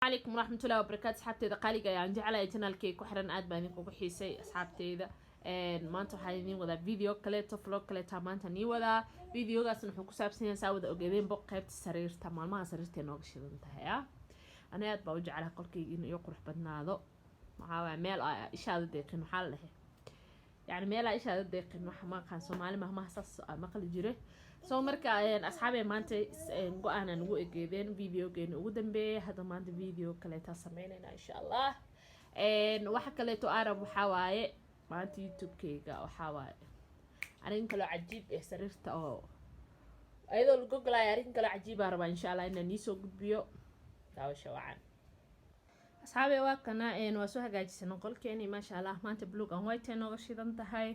عليكم ورحمة الله وبركاته أصحابتي قالي يعني جعلها جنالكي كحرن آد باني كوكو حيسي أصحابتي maanta waxaan idiin wadaa video kaleeto vlog kaleeta maanta nii wadaa videogaas wuxuu ku saabsan yahay saa wada ogeedeen boq qaybta sariirta maalmaha sariirta nooga shidan tahay ana aad baa u jecelahay qolkayga inuu iyo qurux badnaado maxaa waa meel ishaada deeqin waxaa la dhahay yani meel ishaada deeqin waxa ma aqaan Soomaali mahmaha saas maqli jire soo marka asxaabay maanta go'aan aan ugu egeedeen videogeena ugu dambeeyay hadda maanta video kaleeta sameynayna insha Allah waxa kaleeto arab waxa waaye maanta YouTube-kayga waxaa waaye arrin kale cajiib ah sariirta oo ayadoo la goglay arrin kale cajiib ah rabaa insha Allah inaan soo gudbiyo daawasho wacan asxaabay waa kana waa soo hagaajisana qolkeeni ma sha Allah maanta blue and white nooga shidan tahay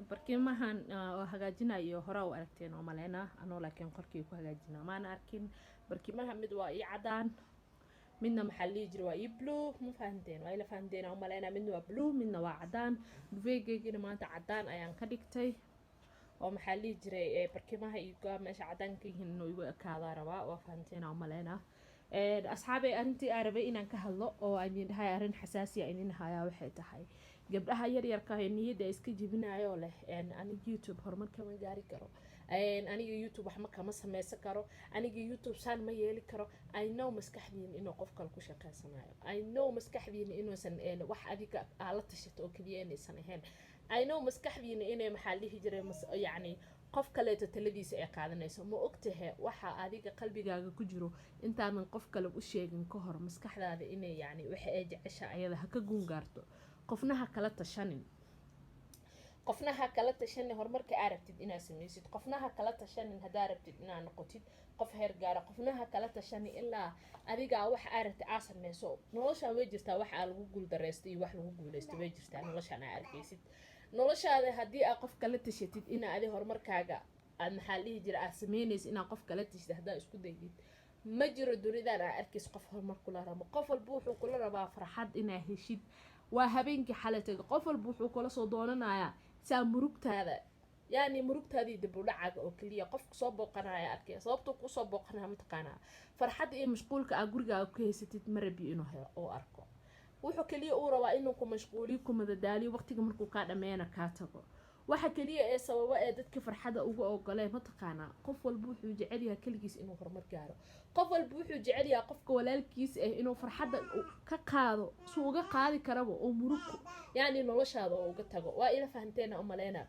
barkimahan oo hagaajinayo hore u aragteen oo maleena anoo laakiin qolkii ku hagaajina maana arkin barkimaha mid waa ii cadaan midna maxaa lii jira waa ii blue ma fahanteen waa ila fahanteen oo maleena midna waa blue midna waa cadaan duveegayna maanta cadaan ayaan ka dhigtay oo maxaa lii jiray barkimaha iyo meesha cadaanka yihiin inuu igu ekaada rabaa waa fahanteen oo maleena asxaabay arintii arabay inaan ka hadlo oo aan dhahay arin xasaasi ah inaan hayaa waxay tahay gabdhaha yar yarka ah niyada iska jibinayo leh aniga YouTube horumar kama gaari karo aniga YouTube wax ma kama sameeysan karo aniga YouTube saan ma yeeli karo I know maskaxdiin inuu qof kale ku shaqeysanayo I know maskaxdiin inuu san wax adiga la tashato oo kaliya inaysan ahayn I know maskaxdiin inay maxaa dhihi jiray yani qof kale taladiisa ay qaadanayso ma ogtahay waxa adiga qalbigaaga ku jiro intaadan qof kale u sheegin ka hor maskaxdaada inay yani waxa ay jecesha ayada ha ka guungaarto qofnaha kala tashanin horumarka aragtid inaad sameysid qofnaha kala tashanin hadaa rabtid inaad noqotid qof heer gaara qofnaha kala tashanin ilaa adiga wax aragtid aad sameyso nolosha way jirtaa wax lagu guul dareystay iyo wax lagu guuleystay way jirtaa nolosha aad arkaysid noloshaada hadii aad qof kala tashatid ina adi horumarkaaga aad maxaa dhihi jira aad sameynaysid ina qof kala tashid hadaa isku daydid ma jiro dunidan aad arkaysid qof horumar kula rabo qof walba wuxuu kula rabaa farxad inaad heshid waa habeenkii xalatay qof walba wuxuu kula soo doonanayaa saa murugtaada yani murugtaadii dib u dhacaga oo kaliya qof soo booqanaya arkay sababtoo ku soo booqanaya ma taqaana farxad iyo mashquulka aad gurigaaga ku haysatid marabi inuu helo oo arko wuxuu kaliya uu rabaa inuu ku mashquuliyo ku madadaaliyo waqtiga markuu ka dhameeyana ka tago waxa kaliya ee sababa ee dadka farxada ugu ogoleen ma taqaana qof walba wuxuu jecel yahay kaligiis inuu horumar gaaro qof walba wuxuu jecel yahay qofka walaalkiis ah inuu farxada ka qaado soo uga qaadi karabo oo murug yani noloshaada oo uga tago waa ila fahanteena oo maleena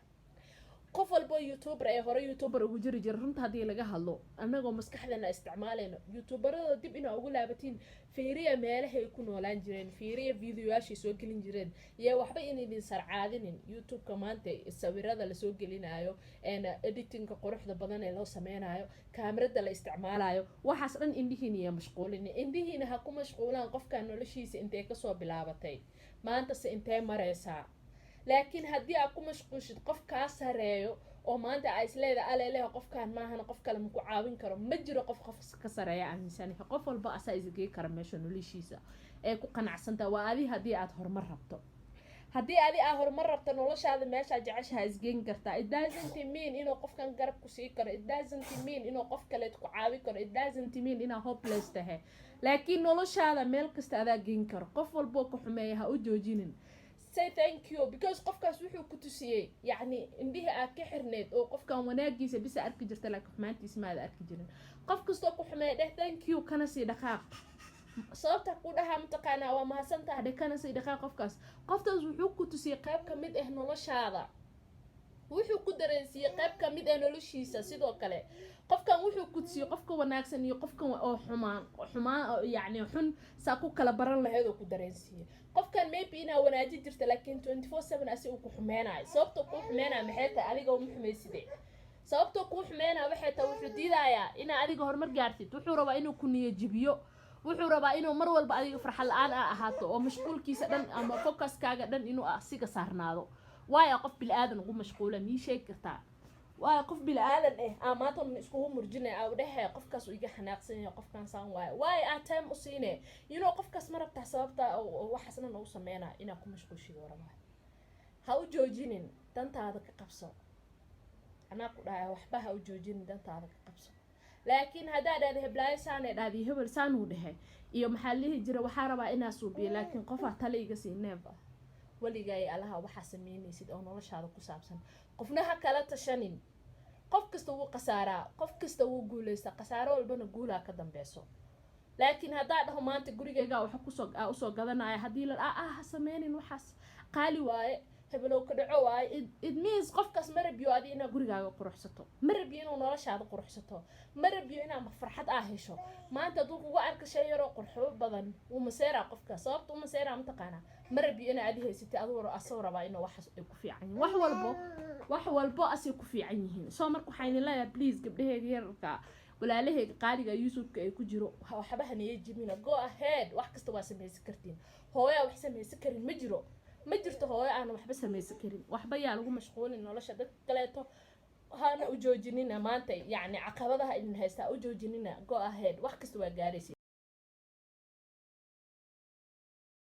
qof walba YouTuber ee hore YouTuber ugu jiri jiray runta hadii laga hadlo anagoo maskaxdana isticmaalayno YouTuberada dib ina ugu laabatiin fiiriya meelaha ay ku noolaan jireen fiiriya videoyaasha soo gelin jireen iyo waxba inay sarcaadinin YouTube-ka maanta sawirada la soo gelinayo editing-ka quruxda badan ee loo sameeynayo kaamirada la isticmaalayo waxaas dhan indhihiina mashquulin indhihiina ha ku mashquulaan qofka noloshiisa intee ka soo bilaabatay maanta se intee mareysaa laakiin hadii aad ku mashquushid qof ka sareeyo oo maanta ay isleedahay aleeleha qofkaan maahan qof kale ma ku caawin karo ma jiro qof ka sareeya aaminsan qof walba asaa isgeey kara meesha noloshiisa ee ku qanacsanta waa adi hadii aad horumar rabto hadii adi aad horumar rabto noloshaada meesha jeceshaha isgeyn kartaa it doesn't mean inuu qofkan garab ku sii karo it doesn't mean inuu qof kale ku caawin karo it doesn't mean inaa hopeless tahay laakiin noloshaada meel kasta aad geyn karo qof walba ku xumeeya ha u joojinin say thank you because qofkaas wuxuu ku tusiyay yani indhihi aad ka xirneed oo qofkan wanaagiisa bisa arki jirta laakiin xumaantiisa ma arki jirin qof kasta ku xumeeya thank you kana sii dhaqaaq sababta ku dhaha mtaqaana waa mahadsantahay kana sii dhaqaaq qofkaas wuxuu ku tusiyay qayb ka mid ah noloshaada wuxuu ku dareensiiyay qayb ka mid ah noloshiisa sidoo kale qofkan wuxuu ku tusiyay qofka wanaagsan iyo qofkan oo xumaan yani xun saa ku kala baran lahayd oo ku dareensiiyay qofkan maybe ina wanaajin jirta laakiin 24/7 asi uu ku xumeenayo sababta ku xumeenaa maxay tahay adiga oo muxumeyside sababta ku xumeenaa waxay tahay wuxuu diidayaa ina adiga horumar gaartid wuxuu rabaa inuu ku niyajibiyo wuxuu rabaa inuu mar walba adiga farxad la'aan ahaato oo mashquulkiisa dhan ama focuskaaga dhan inuu asiga saarnaado waayo qof bil aadan ugu mashquulan ii sheeg kartaa waa qof bil aadan maanta isku murjinay aw dhahay qofkaas uu iga xanaaqsan yahay qofkan saan waay time u siinay qofkaas ma rabtaa sababta waxaasna uu sameeyna ina ku mashquulshido rabaa ha u joojinin dantaada ka qabso ana ku dhahay waxba ha u joojinin dantaada ka qabso laakiin haddaa dhahday heblaayo saanay dhahday hebel saanuu dhahay iyo maxaa lihi jira waxaa rabaa inaa suubiyo laakiin qofaa tale iga sii neeva weligaay alaha waxaa sameynaysid oo noloshaada ku saabsan qofna ha kala tashanin qof kasta wuu qasaaraa qof kasta wuu guulaysta qasaaro walbana guulaa ka dambeyso laakiin haddaa dhaho maanta gurigayga waxa usoo gadanaya haddii la ha sameynin waxaas qaali waaye hebelow ka dhaco waaye it means qofkaas ma rabiyo adi inaa gurigaaga quruxsato ma rabiyo inuu noloshaada quruxsato ma rabiyo inaa farxad hesho maanta hadduu kugu arka shay yaroo qurxo badan wuu maseeraa qofkaas sababta u maseeraa mataqaanaa ma rabiyo inaa adi haysatay aduu asoo rabaa inuu waxaas ay ku fiican yihiin wax walbo asay ku fiican yihiin soo marka waxaan idin leeyahay please gabdhahayga yararka walaalahayga qaaliga youtube-ka ay ku jiro waxba haniya jimina go ahead wax kasta waa samaysan kartiin hooyaa wax samaysan karin ma jirto hooyo aan waxba samaysan karin waxba yaa lagu mashquulin nolosha dadka kaleeto hana u joojinina maanta yacni caqabadaha idin haystaa u joojinina go ahead wax kasta waa gaaraysa